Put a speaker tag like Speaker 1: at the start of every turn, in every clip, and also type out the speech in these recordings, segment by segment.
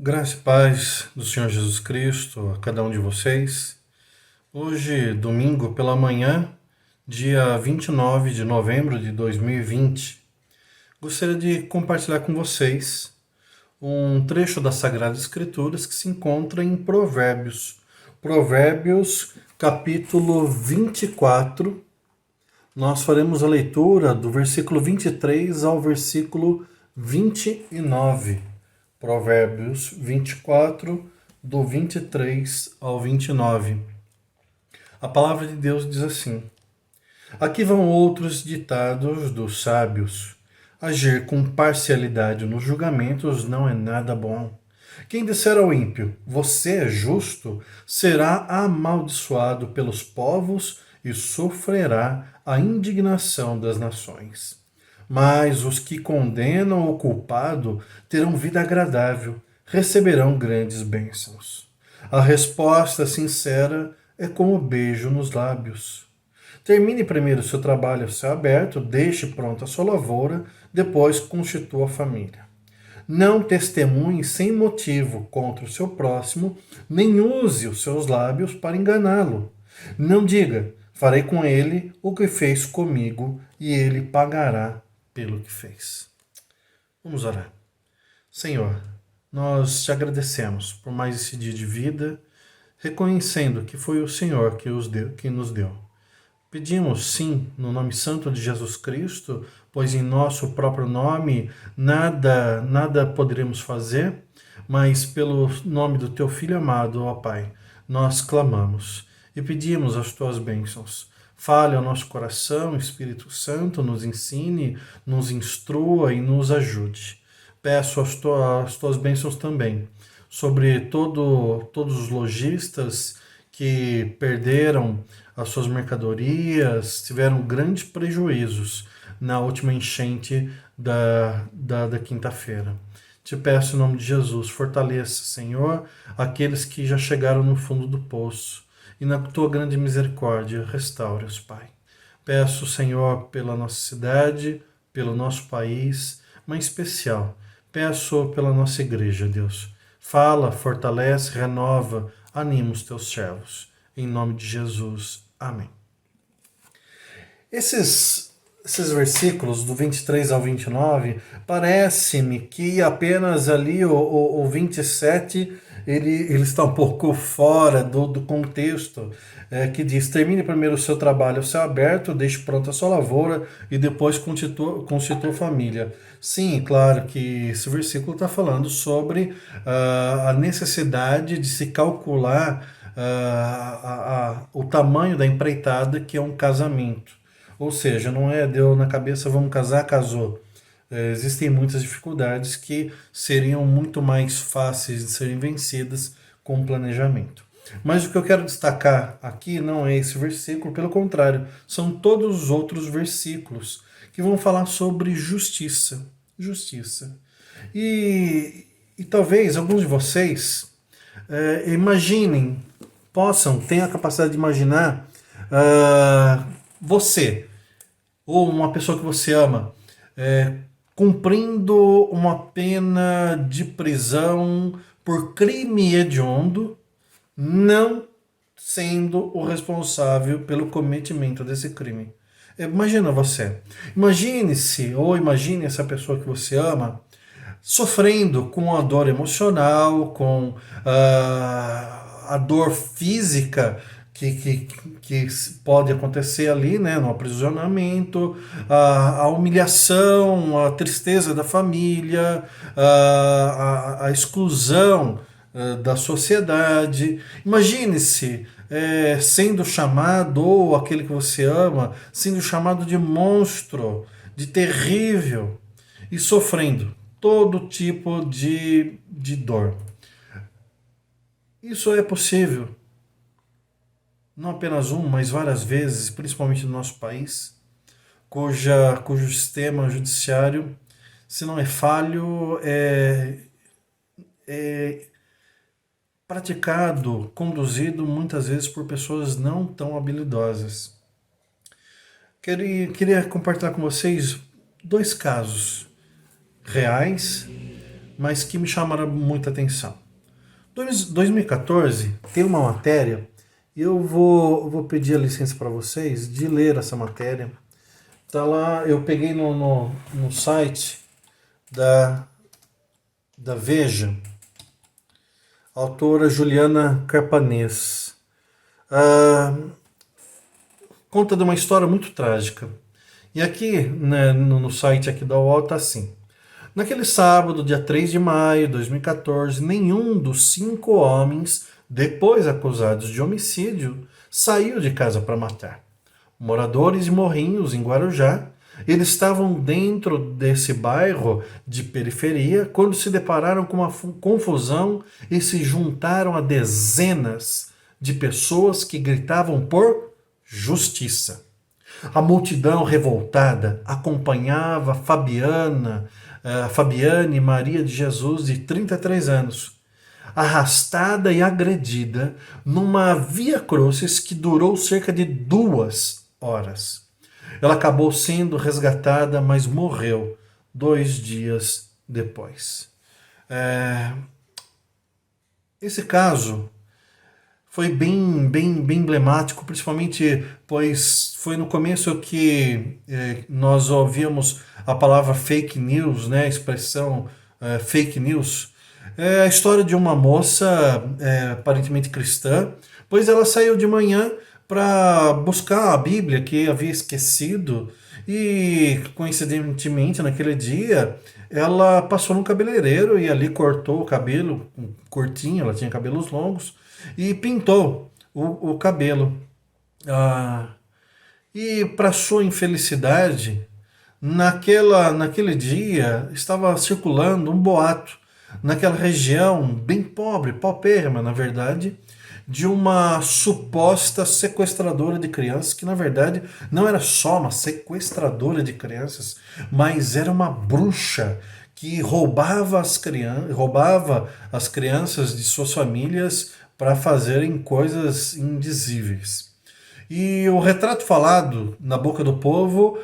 Speaker 1: Graça e paz do Senhor Jesus Cristo a cada um de vocês. Hoje, domingo pela manhã, dia 29 de novembro de 2020, gostaria de compartilhar com vocês um trecho das Sagradas Escrituras que se encontra em Provérbios. Provérbios, capítulo 24. Nós faremos a leitura do versículo 23 ao versículo 29. Provérbios 24, do 23 ao 29. A palavra de Deus diz assim: Aqui vão outros ditados dos sábios. Agir com parcialidade nos julgamentos não é nada bom. Quem disser ao ímpio, você é justo, será amaldiçoado pelos povos e sofrerá a indignação das nações. Mas os que condenam o culpado terão vida agradável, receberão grandes bênçãos. A resposta sincera é como beijo nos lábios. Termine primeiro o seu trabalho a céu aberto, deixe pronta a sua lavoura, depois constitua a família. Não testemunhe sem motivo contra o seu próximo, nem use os seus lábios para enganá-lo. Não diga, farei com ele o que fez comigo, e ele pagará pelo que fez. Vamos orar. Senhor, nós te agradecemos por mais esse dia de vida, reconhecendo que foi o Senhor que nos deu. Pedimos, sim, no nome santo de Jesus Cristo, pois em nosso próprio nome nada poderemos fazer, mas pelo nome do teu Filho amado, ó Pai, nós clamamos e pedimos as tuas bênçãos. Fale ao nosso coração, Espírito Santo, nos ensine, nos instrua e nos ajude. Peço as tuas bênçãos também sobre todos os lojistas que perderam as suas mercadorias, tiveram grandes prejuízos na última enchente da quinta-feira. Te peço em nome de Jesus, fortaleça, Senhor, aqueles que já chegaram no fundo do poço, e na tua grande misericórdia restaure-os, Pai. Peço, Senhor, pela nossa cidade, pelo nosso país, mas em especial, peço pela nossa igreja, Deus. Fala, fortalece, renova, anima os teus servos. Em nome de Jesus. Amém. Esses versículos do 23 ao 29, parece-me que apenas ali o 27 ele está um pouco fora do contexto, que diz: termine primeiro o seu trabalho ao céu aberto, deixe pronta a sua lavoura e depois constitua família. Sim, claro que esse versículo está falando sobre a necessidade de se calcular o tamanho da empreitada que é um casamento. Ou seja, não é deu na cabeça, vamos casar, casou. Existem muitas dificuldades que seriam muito mais fáceis de serem vencidas com planejamento. Mas o que eu quero destacar aqui não é esse versículo, pelo contrário, são todos os outros versículos que vão falar sobre justiça. Justiça. E talvez alguns de vocês imaginem, tenham a capacidade de imaginar você ou uma pessoa que você ama cumprindo uma pena de prisão por crime hediondo, não sendo o responsável pelo cometimento desse crime. Imagina você. Imagine-se ou imagine essa pessoa que você ama sofrendo com a dor emocional, com a dor física que pode acontecer ali, né, no aprisionamento, a humilhação, a tristeza da família, a exclusão da sociedade. Imagine-se sendo chamado, ou aquele que você ama, sendo chamado de monstro, de terrível, e sofrendo todo tipo de dor. Isso é possível. Não apenas mas várias vezes, principalmente no nosso país, cujo sistema judiciário, se não é falho, é praticado, conduzido muitas vezes por pessoas não tão habilidosas. Queria compartilhar com vocês dois casos reais, mas que me chamaram muita atenção. 2014 tem uma matéria, e eu vou pedir a licença para vocês de ler essa matéria. Tá lá, eu peguei no site da Veja, a autora Juliana Carpanês. Conta de uma história muito trágica. E aqui, né, no site aqui da UOL tá assim. Naquele sábado, dia 3 de maio de 2014, nenhum dos 5 homens, depois acusados de homicídio, saiu de casa para matar. Moradores de Morrinhos, em Guarujá, eles estavam dentro desse bairro de periferia quando se depararam com uma confusão e se juntaram a dezenas de pessoas que gritavam por justiça. A multidão revoltada acompanhava Fabiane Maria de Jesus, de 33 anos, arrastada e agredida numa via crucis que durou cerca de 2 horas. Ela acabou sendo resgatada, mas morreu 2 dias depois. Esse caso foi bem emblemático, principalmente pois foi no começo que nós ouvíamos a palavra fake news, né, a expressão fake news. É a história de uma moça aparentemente cristã, pois ela saiu de manhã para buscar a Bíblia que havia esquecido e, coincidentemente, naquele dia, ela passou no cabeleireiro e ali cortou o cabelo curtinho, ela tinha cabelos longos, e pintou o cabelo. E, para sua infelicidade, naquele dia estava circulando um boato naquela região bem pobre, paupérrima, na verdade, de uma suposta sequestradora de crianças, que na verdade não era só uma sequestradora de crianças, mas era uma bruxa que roubava as crianças de suas famílias para fazerem coisas indizíveis. E o retrato falado na boca do povo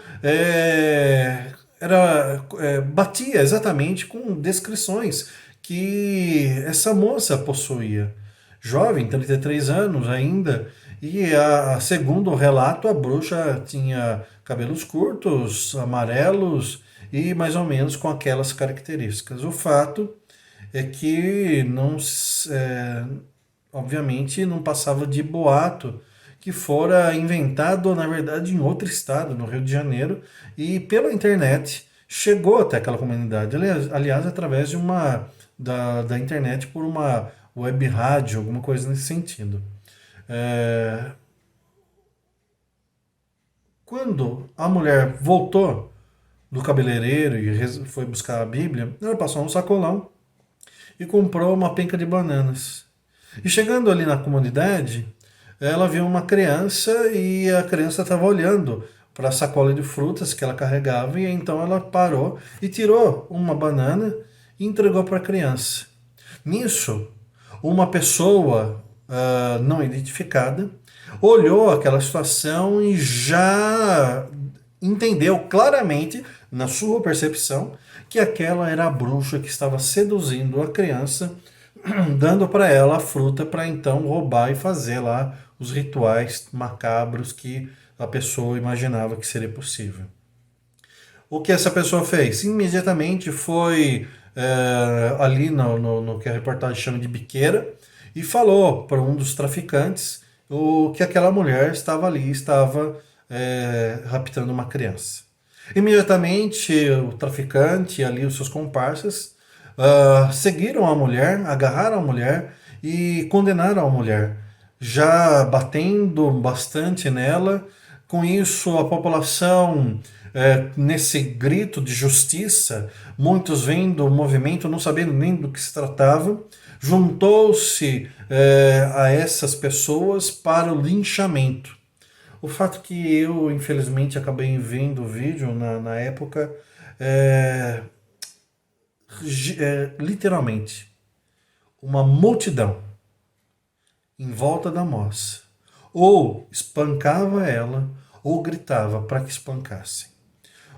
Speaker 1: batia exatamente com descrições que essa moça possuía. Jovem, 33 anos ainda, e segundo o relato, a bruxa tinha cabelos curtos, amarelos e mais ou menos com aquelas características. O fato é que obviamente não passava de boato que fora inventado, na verdade, em outro estado, no Rio de Janeiro, e pela internet chegou até aquela comunidade, aliás através de da internet por uma web rádio, alguma coisa nesse sentido. Quando a mulher voltou do cabeleireiro e foi buscar a Bíblia, ela passou um sacolão e comprou uma penca de bananas. E chegando ali na comunidade, ela viu uma criança e a criança estava olhando para a sacola de frutas que ela carregava, e então ela parou e tirou uma banana e entregou para a criança. Nisso, uma pessoa não identificada olhou aquela situação e já entendeu claramente, na sua percepção, que aquela era a bruxa que estava seduzindo a criança, dando para ela a fruta para então roubar e fazer lá os rituais macabros que a pessoa imaginava que seria possível. O que essa pessoa fez? Imediatamente foi ali no que a reportagem chama de biqueira e falou para um dos traficantes que aquela mulher estava ali, estava raptando uma criança. Imediatamente o traficante e ali os seus comparsas seguiram a mulher, agarraram a mulher e condenaram a mulher, já batendo bastante nela. Com isso, a população, nesse grito de justiça, muitos vendo o movimento, não sabendo nem do que se tratava, juntou-se a essas pessoas para o linchamento. O fato que eu, infelizmente, acabei vendo o vídeo na época, literalmente, uma multidão em volta da moça, ou espancava ela, ou gritava para que espancassem.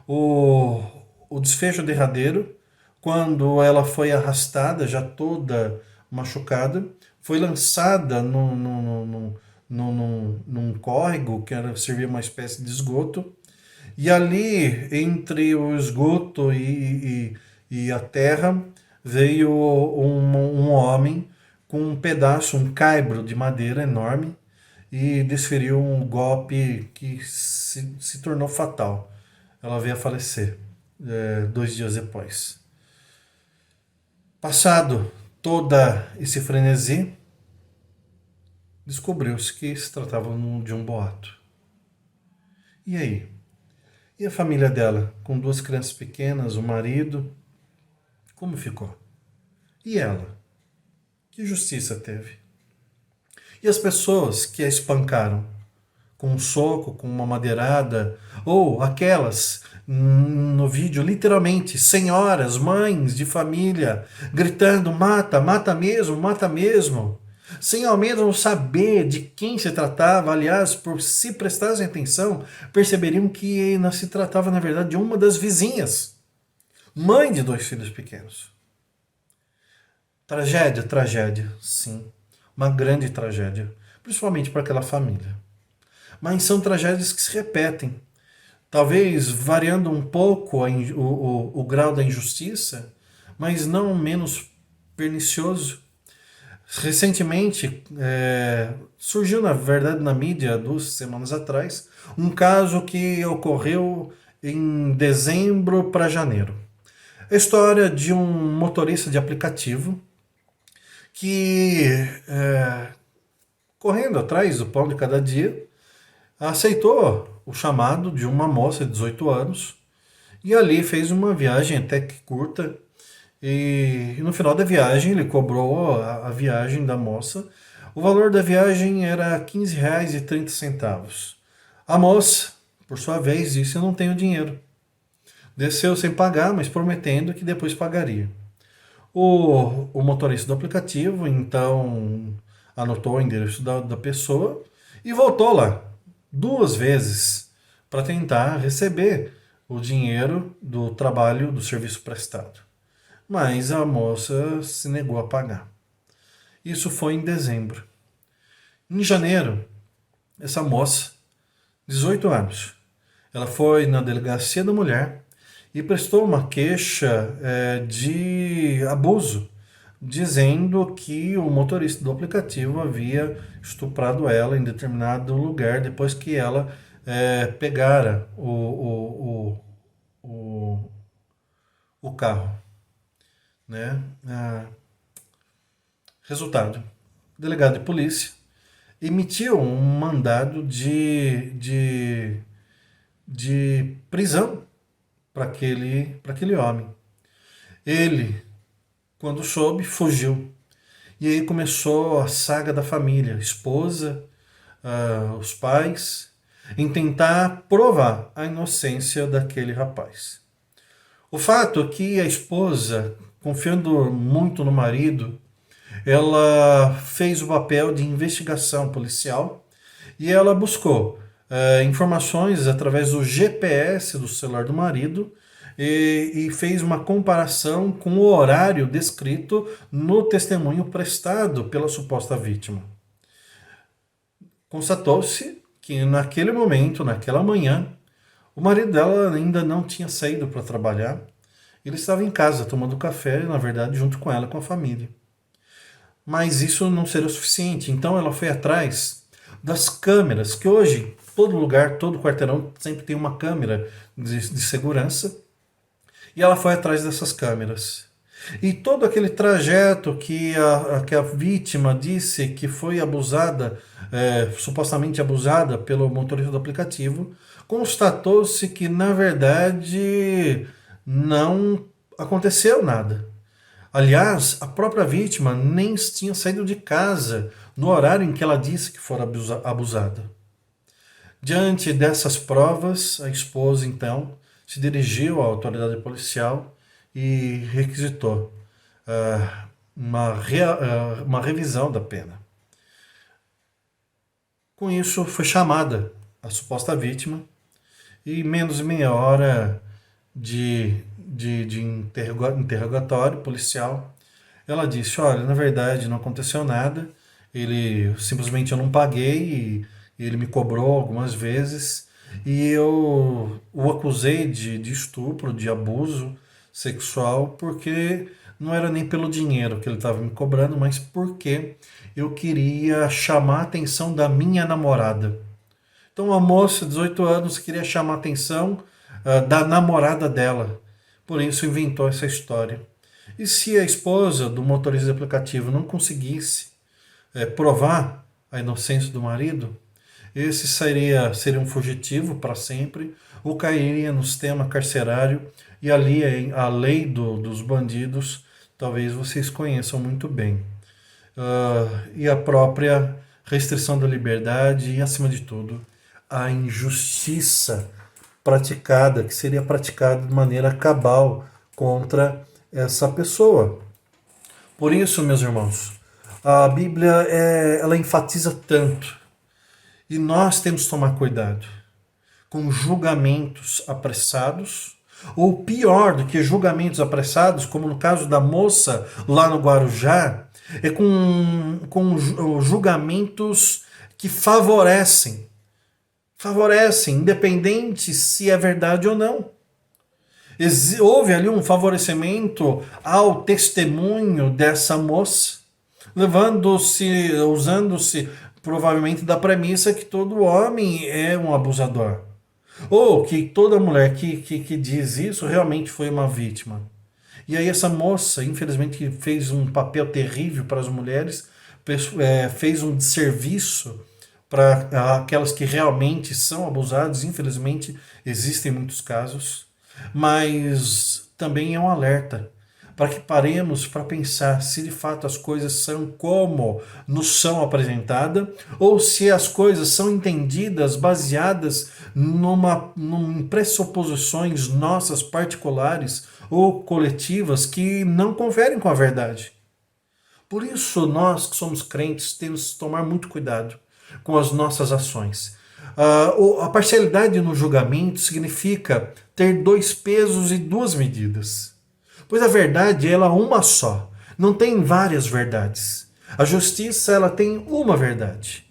Speaker 1: O desfecho derradeiro quando ela foi arrastada, já toda machucada, foi lançada num córrego, que era, servia uma espécie de esgoto, e ali, entre o esgoto e a terra, veio um homem com um pedaço, um caibro de madeira enorme, e desferiu um golpe que se tornou fatal. Ela veio a falecer 2 dias depois. Passado toda esse frenesi, descobriu-se que se tratava de um boato. E aí? E a família dela, com 2 crianças pequenas, o marido, como ficou? E ela? Que justiça teve? E as pessoas que a espancaram? Com um soco, com uma madeirada, ou aquelas no vídeo, literalmente, senhoras, mães de família, gritando: mata, mata mesmo, mata mesmo, sem ao menos saber de quem se tratava. Aliás, por se prestassem atenção, perceberiam que não se tratava, na verdade, de uma das vizinhas, mãe de 2 filhos pequenos. Tragédia, tragédia, sim, uma grande tragédia, principalmente para aquela família. Mas são tragédias que se repetem, talvez variando um pouco o grau da injustiça, mas não menos pernicioso. Recentemente, surgiu, na verdade, na mídia, 2 semanas atrás, um caso que ocorreu em dezembro para janeiro. A história de um motorista de aplicativo que, correndo atrás do pão de cada dia, aceitou o chamado de uma moça de 18 anos e ali fez uma viagem até que curta. E no final da viagem ele cobrou a viagem da moça. O valor da viagem era R$ 15,30. A moça, por sua vez, disse: eu não tenho dinheiro. Desceu sem pagar, mas prometendo que depois pagaria. O motorista do aplicativo então anotou o endereço da pessoa e voltou lá 2 vezes para tentar receber o dinheiro do trabalho, do serviço prestado. Mas a moça se negou a pagar. Isso foi em dezembro. Em janeiro, essa moça, 18 anos, ela foi na delegacia da mulher e prestou uma queixa de abuso, dizendo que o motorista do aplicativo havia estuprado ela em determinado lugar depois que ela pegara o carro. Né? Resultado: o delegado de polícia emitiu um mandado de prisão para aquele homem. Ele, quando soube, fugiu. E aí começou a saga da família, a esposa, os pais, em tentar provar a inocência daquele rapaz. O fato é que a esposa, confiando muito no marido, ela fez o papel de investigação policial e ela buscou informações através do GPS do celular do marido e fez uma comparação com o horário descrito no testemunho prestado pela suposta vítima. Constatou-se que naquele momento, naquela manhã, o marido dela ainda não tinha saído para trabalhar. Ele estava em casa tomando café, na verdade, junto com ela, com a família. Mas isso não seria o suficiente. Então ela foi atrás das câmeras, que hoje todo lugar, todo quarteirão sempre tem uma câmera de segurança. E ela foi atrás dessas câmeras. E todo aquele trajeto que a vítima disse que foi abusada, supostamente abusada pelo motorista do aplicativo, constatou-se que, na verdade, não aconteceu nada. Aliás, a própria vítima nem tinha saído de casa no horário em que ela disse que fora abusada. Diante dessas provas, a esposa, então, se dirigiu à autoridade policial e requisitou uma revisão da pena. Com isso, foi chamada a suposta vítima e, menos de meia hora, de interrogatório policial. Ela disse: olha, na verdade não aconteceu nada, ele simplesmente eu não paguei e ele me cobrou algumas vezes e eu o acusei de estupro, de abuso sexual, porque não era nem pelo dinheiro que ele estava me cobrando, mas porque eu queria chamar a atenção da minha namorada. Então, uma moça de 18 anos queria chamar a atenção da namorada dela. Por isso, inventou essa história. E se a esposa do motorista de aplicativo não conseguisse provar a inocência do marido, esse seria um fugitivo para sempre, ou cairia no sistema carcerário, e ali a lei dos bandidos, talvez vocês conheçam muito bem. E a própria restrição da liberdade e, acima de tudo, a injustiça praticada, que seria praticada de maneira cabal contra essa pessoa. Por isso, meus irmãos, a Bíblia ela enfatiza tanto, e nós temos que tomar cuidado com julgamentos apressados, ou pior do que julgamentos apressados, como no caso da moça lá no Guarujá, é com julgamentos que favorecem, independente se é verdade ou não. Houve ali um favorecimento ao testemunho dessa moça, usando-se provavelmente da premissa que todo homem é um abusador. Ou que toda mulher que diz isso realmente foi uma vítima. E aí essa moça, infelizmente, fez um papel terrível para as mulheres, fez um desserviço para aquelas que realmente são abusadas. Infelizmente, existem muitos casos. Mas também é um alerta para que paremos para pensar se de fato as coisas são como nos são apresentadas, ou se as coisas são entendidas baseadas em pressuposições nossas particulares ou coletivas que não conferem com a verdade. Por isso, nós que somos crentes temos que tomar muito cuidado com as nossas ações. A parcialidade no julgamento significa ter dois pesos e duas medidas. Pois a verdade ela é uma só, não tem várias verdades. A justiça ela tem uma verdade.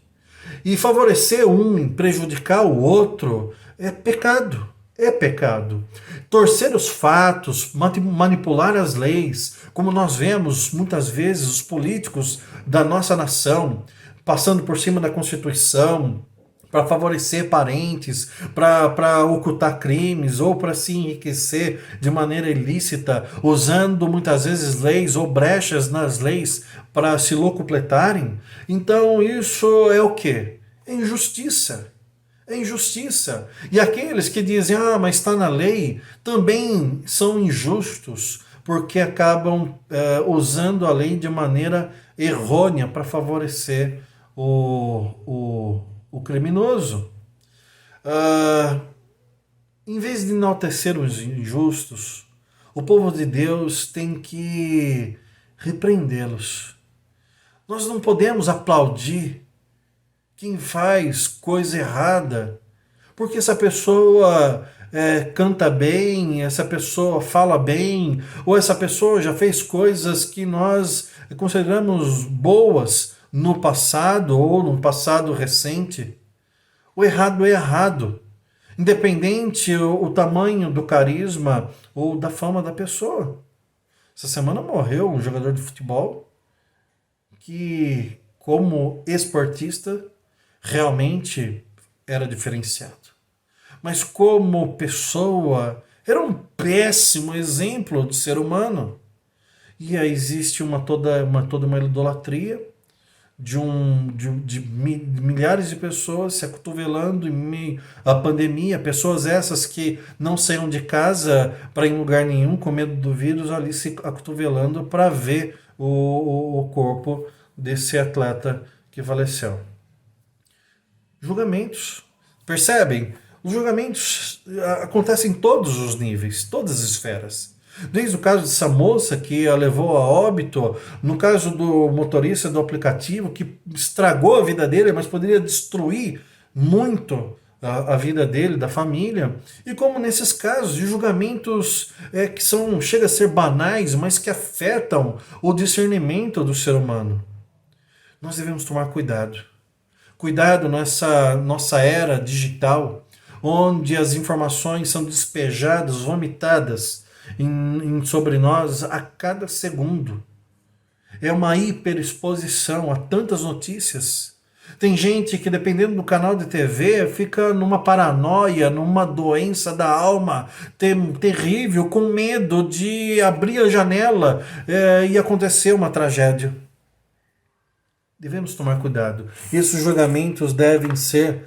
Speaker 1: E favorecer um e prejudicar o outro é pecado. É pecado. Torcer os fatos, manipular as leis, como nós vemos muitas vezes os políticos da nossa nação passando por cima da Constituição, para favorecer parentes, para ocultar crimes ou para se enriquecer de maneira ilícita, usando muitas vezes leis ou brechas nas leis para se locupletarem. Então isso é o quê? É injustiça. É injustiça. E aqueles que dizem, mas está na lei, também são injustos, porque acabam usando a lei de maneira errônea para favorecer o criminoso. Em vez de enaltecer os injustos, o povo de Deus tem que repreendê-los. Nós não podemos aplaudir quem faz coisa errada, porque essa pessoa canta bem, essa pessoa fala bem, ou essa pessoa já fez coisas que nós consideramos boas no passado ou no passado recente. O errado é errado, independente o tamanho do carisma ou da fama da pessoa. Essa semana morreu um jogador de futebol que, como esportista, realmente era diferenciado. Mas como pessoa, era um péssimo exemplo de ser humano. E aí existe toda uma idolatria de milhares de pessoas se acotovelando em meio à pandemia, pessoas essas que não saíram de casa para ir em lugar nenhum com medo do vírus, ali se acotovelando para ver o corpo desse atleta que faleceu. Julgamentos, percebem? Os julgamentos acontecem em todos os níveis, todas as esferas. Desde o caso dessa moça que a levou a óbito, no caso do motorista do aplicativo que estragou a vida dele, mas poderia destruir muito a vida dele, da família, e como nesses casos de julgamentos que são, chega a ser banais, mas que afetam o discernimento do ser humano. Nós devemos tomar cuidado. Cuidado nessa nossa era digital, onde as informações são despejadas, vomitadas sobre nós a cada segundo. É uma hiperexposição a tantas notícias. Tem gente que, dependendo do canal de TV, fica numa paranoia, numa doença da alma terrível, com medo de abrir a janela e acontecer uma tragédia. Devemos tomar cuidado. Esses julgamentos devem ser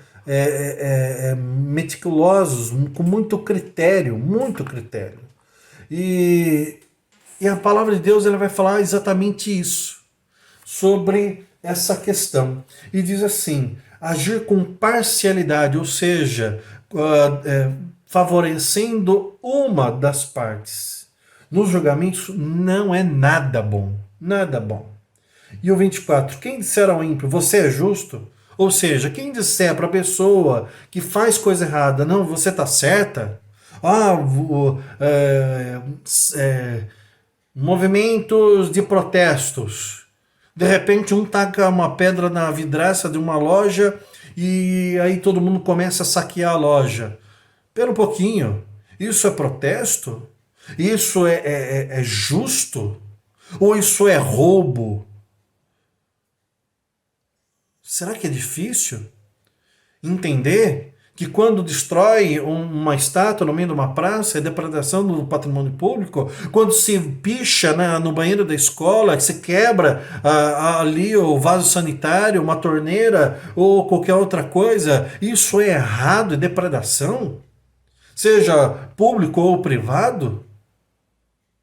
Speaker 1: meticulosos, com muito critério, muito critério. E a palavra de Deus ela vai falar exatamente isso, sobre essa questão. E diz assim, agir com parcialidade, ou seja, favorecendo uma das partes. Nos julgamentos não é nada bom, nada bom. E o 24, quem disser ao ímpio, você é justo? Ou seja, quem disser para a pessoa que faz coisa errada, não, você está certa? Movimentos de protestos. De repente um taca uma pedra na vidraça de uma loja e aí todo mundo começa a saquear a loja. Pera um pouquinho, isso é protesto? Isso é justo? Ou isso é roubo? Será que é difícil entender que quando destrói uma estátua no meio de uma praça é depredação do patrimônio público? Quando se picha no banheiro da escola, que se quebra ali o vaso sanitário, uma torneira ou qualquer outra coisa, isso é errado, é depredação? Seja público ou privado?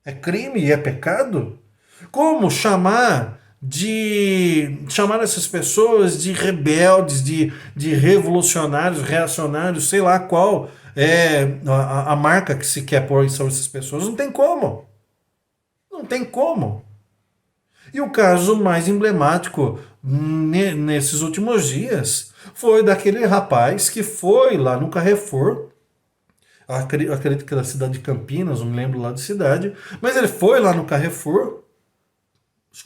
Speaker 1: É crime e é pecado? Como chamar essas pessoas de rebeldes, de revolucionários, reacionários, sei lá qual é a marca que se quer pôr sobre essas pessoas? Não tem como. Não tem como. E o caso mais emblemático nesses últimos dias foi daquele rapaz que foi lá no Carrefour, acredito que era da cidade de Campinas, não me lembro lá da cidade, mas ele foi lá no Carrefour,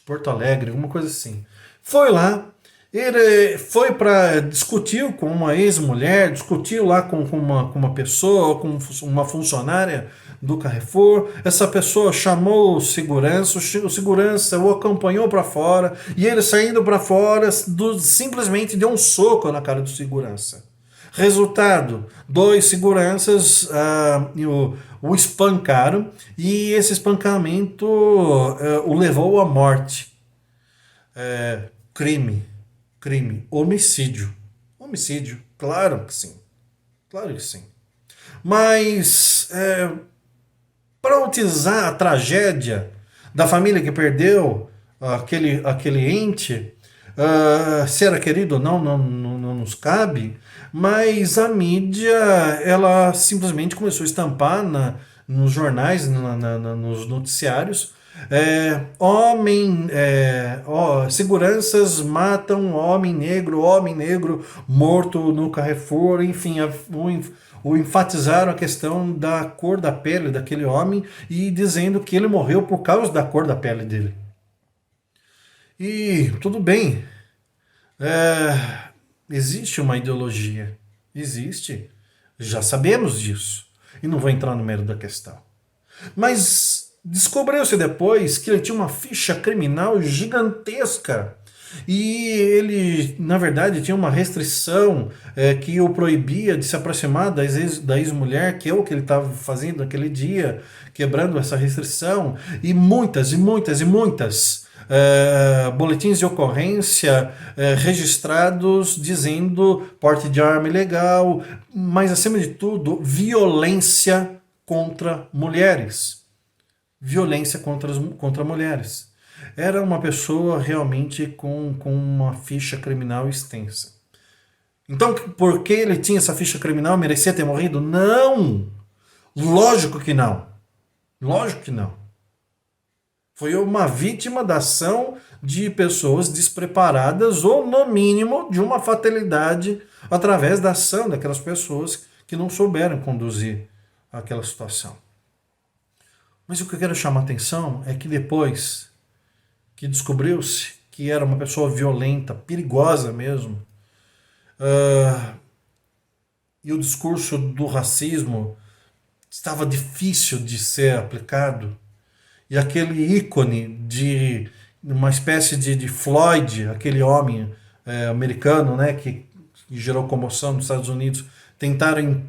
Speaker 1: Porto Alegre, alguma coisa assim. Foi lá, ele foi para discutir com uma ex-mulher, discutiu lá com uma pessoa, com uma funcionária do Carrefour. Essa pessoa chamou o segurança o acompanhou para fora e ele saindo para fora simplesmente deu um soco na cara do segurança. Resultado, 2 seguranças o espancaram e esse espancamento o levou à morte. Crime, homicídio, claro que sim, Mas para utilizar a tragédia da família que perdeu aquele ente, se era querido ou não nos cabe, mas a mídia ela simplesmente começou a estampar nos jornais, nos noticiários, seguranças matam homem negro morto no Carrefour, enfim, o enfatizaram a questão da cor da pele daquele homem e dizendo que ele morreu por causa da cor da pele dele. E tudo bem, existe uma ideologia, já sabemos disso, e não vou entrar no mérito da questão. Mas descobriu-se depois que ele tinha uma ficha criminal gigantesca, e ele, na verdade, tinha uma restrição que o proibia de se aproximar da ex-mulher, que é o que ele estava fazendo naquele dia, quebrando essa restrição, e muitas boletins de ocorrência registrados dizendo porte de arma ilegal, mas acima de tudo, violência contra mulheres. Era uma pessoa realmente com uma ficha criminal extensa. Então, porque ele tinha essa ficha criminal, merecia ter morrido? Não! Lógico que não. Foi uma vítima da ação de pessoas despreparadas ou, no mínimo, de uma fatalidade através da ação daquelas pessoas que não souberam conduzir aquela situação. Mas o que eu quero chamar a atenção é que depois que descobriu-se que era uma pessoa violenta, perigosa mesmo, e o discurso do racismo estava difícil de ser aplicado, e aquele ícone de uma espécie de Floyd, aquele homem americano, né, que gerou comoção nos Estados Unidos, tentaram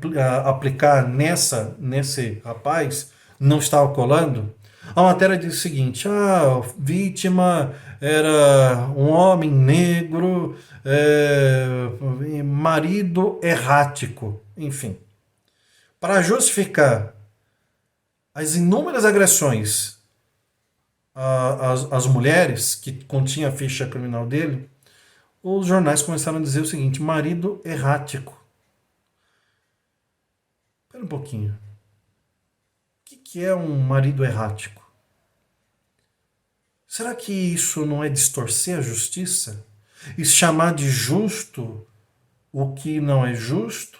Speaker 1: aplicar nesse rapaz, não estava colando. A matéria diz o seguinte: a vítima era um homem negro, marido errático, enfim. Para justificar as inúmeras agressões às mulheres que continha a ficha criminal dele, os jornais começaram a dizer o seguinte: marido errático. Espera um pouquinho. O que é um marido errático? Será que isso não é distorcer a justiça? E chamar de justo o que não é justo?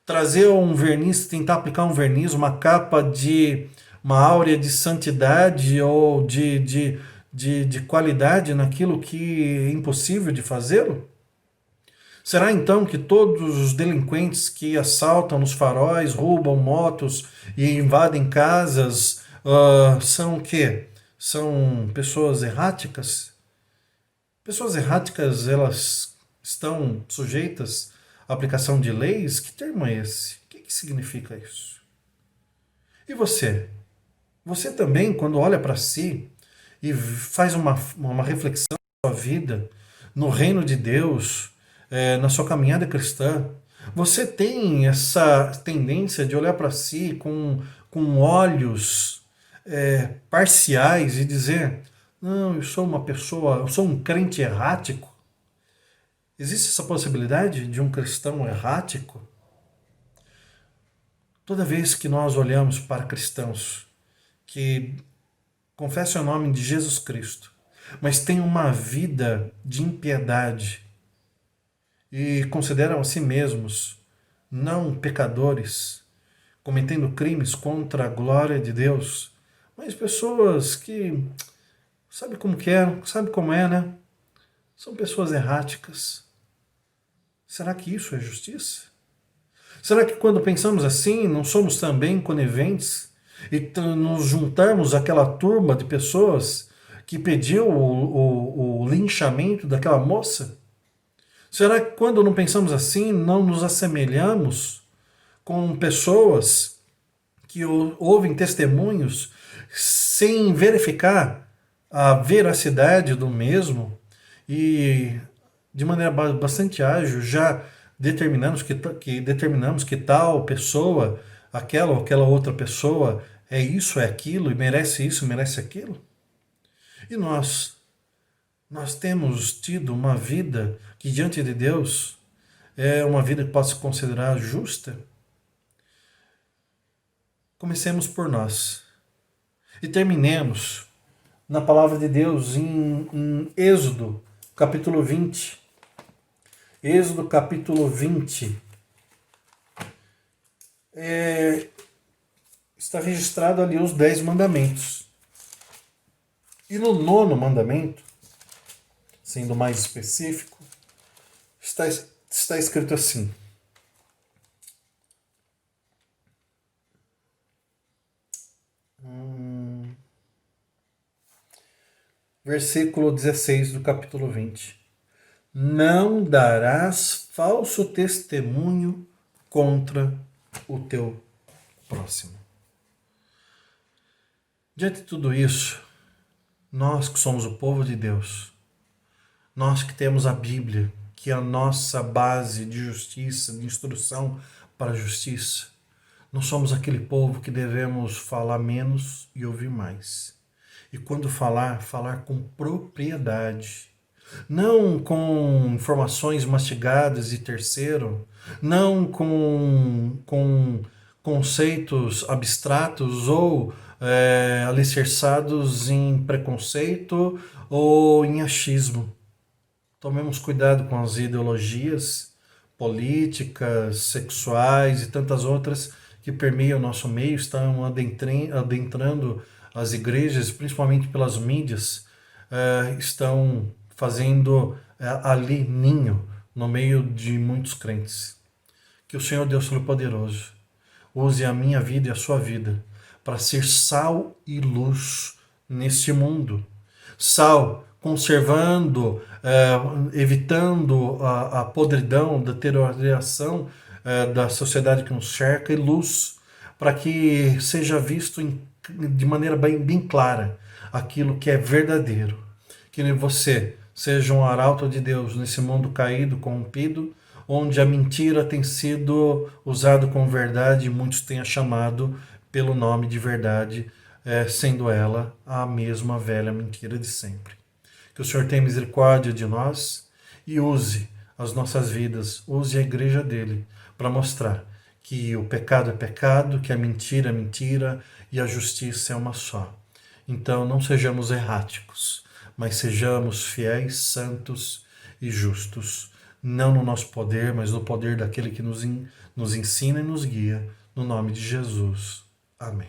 Speaker 1: Trazer um verniz, tentar aplicar um verniz, uma capa de uma áurea de santidade ou de qualidade naquilo que é impossível de fazê-lo? Será então que todos os delinquentes que assaltam nos faróis, roubam motos e invadem casas são o quê? São pessoas erráticas? Pessoas erráticas, elas estão sujeitas à aplicação de leis? Que termo é esse? O que significa isso? E você? Você também, quando olha para si e faz uma reflexão na sua vida, no reino de Deus, na sua caminhada cristã, você tem essa tendência de olhar para si com olhos parciais e dizer: não, eu sou uma pessoa, eu sou um crente errático? Existe essa possibilidade de um cristão errático? Toda vez que nós olhamos para cristãos que confessam o nome de Jesus Cristo, mas têm uma vida de impiedade e consideram a si mesmos não pecadores, cometendo crimes contra a glória de Deus, mas pessoas que sabe como é, né? São pessoas erráticas. Será que isso é justiça? Será que quando pensamos assim, não somos também coniventes e nos juntamos àquela turma de pessoas que pediu o linchamento daquela moça? Será que quando não pensamos assim, não nos assemelhamos com pessoas que ouvem testemunhos sem verificar a veracidade do mesmo e de maneira bastante ágil já determinamos que tal pessoa, aquela ou aquela outra pessoa é isso, é aquilo, e merece isso, merece aquilo? E nós temos tido uma vida que diante de Deus é uma vida que pode se considerar justa? Comecemos por nós e terminemos na palavra de Deus em Êxodo, capítulo 20. Êxodo, capítulo 20. Está registrado ali os 10 mandamentos. E no 9º mandamento, sendo mais específico, está escrito assim: versículo 16 do capítulo 20. Não darás falso testemunho contra o teu próximo. Diante de tudo isso, nós que somos o povo de Deus, nós que temos a Bíblia, que é a nossa base de justiça, de instrução para a justiça, nós somos aquele povo que devemos falar menos e ouvir mais. E quando falar com propriedade. Não com informações mastigadas de terceiro, não com conceitos abstratos ou alicerçados em preconceito ou em achismo. Tomemos cuidado com as ideologias políticas, sexuais e tantas outras que permeiam o nosso meio, estão adentrando as igrejas, principalmente pelas mídias, estão fazendo ali ninho no meio de muitos crentes. Que o Senhor Deus Todo-Poderoso use a minha vida e a sua vida para ser sal e luz neste mundo. Sal, conservando, evitando a podridão, da deterioração da sociedade que nos cerca, e luz, para que seja visto de maneira bem clara aquilo que é verdadeiro. Que você seja um arauto de Deus nesse mundo caído, corrompido, onde a mentira tem sido usada como verdade e muitos têm a chamado pelo nome de verdade, sendo ela a mesma velha mentira de sempre. Que o Senhor tenha misericórdia de nós e use as nossas vidas, use a igreja dele para mostrar que o pecado é pecado, que a mentira é mentira e a justiça é uma só. Então não sejamos erráticos, mas sejamos fiéis, santos e justos, não no nosso poder, mas no poder daquele que nos ensina e nos guia, no nome de Jesus. Amém.